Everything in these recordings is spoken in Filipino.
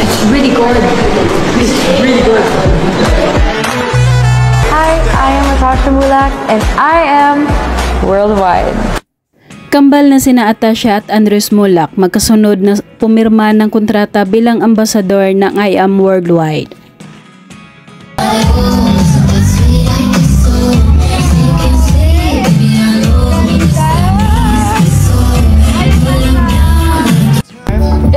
It's really good. It's really good. Hi, I am Atasha Mulak and I am worldwide. Kambal na sina Atasha at Andres Mulak magkasunod na pumirma ng kontrata bilang ambasador ng I Am Worldwide.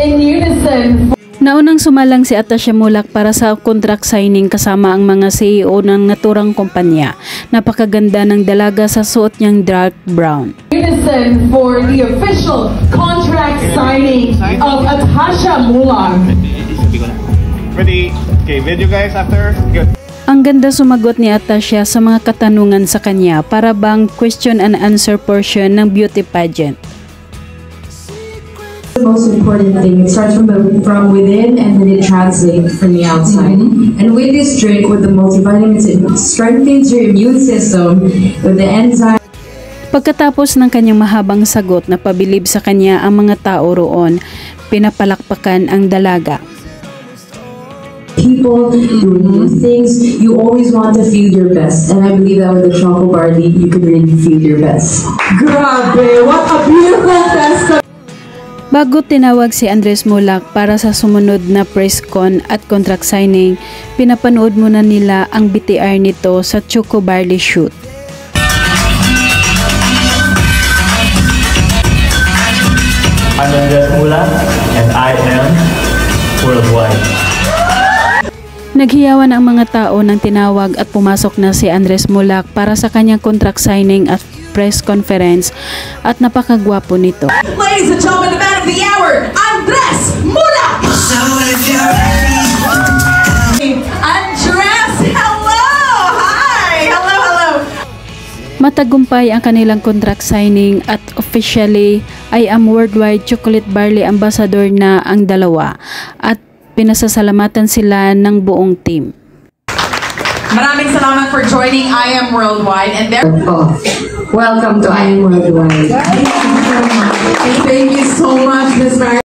In unison. Naunang sumalang si Atasha Mulak para sa contract signing kasama ang mga CEO ng naturang kumpanya. Napakaganda ng dalaga sa suot niyang dark brown. Unison for the official contract signing of Atasha Mulak. Ready? Okay, video guys after. Good. Ang ganda sumagot ni Atasha sa mga katanungan sa kanya para bang question and answer portion ng beauty pageant. The most important thing, it starts from within and then it translates from the outside. And with this drink, with the multivitamins, it strengthens your immune system with the enzyme. Pagkatapos ng kanyang mahabang sagot na pabilib sa kanya ang mga tao roon, pinapalakpakan ang dalaga. People doing new things, you always want to feel your best. And I believe that with the Choco Barley, you can really feel your best. Grabe, what a beautiful test! Bago tinawag si Andres Mulak para sa sumunod na press con at contract signing, pinapanood muna nila ang BTR nito sa Choco Barley shoot. I'm Andres Mulak and I am worldwide. Naghiyawan ang mga tao nang tinawag at pumasok na si Andres Mulak para sa kanyang contract signing at press conference at napakagwapo nito. Ladies and gentlemen, the man of the hour, Andres Mulak! Andres, hello! Hi! Hello, hello! Matagumpay ang kanilang contract signing at officially I Am Worldwide Chocolate Barley Ambassador na ang dalawa at pinasasalamatan sila ng buong team. Maraming salamat for joining I Am Worldwide and Welcome to I Am Worldwide. Thank you so much, Ms. Mary.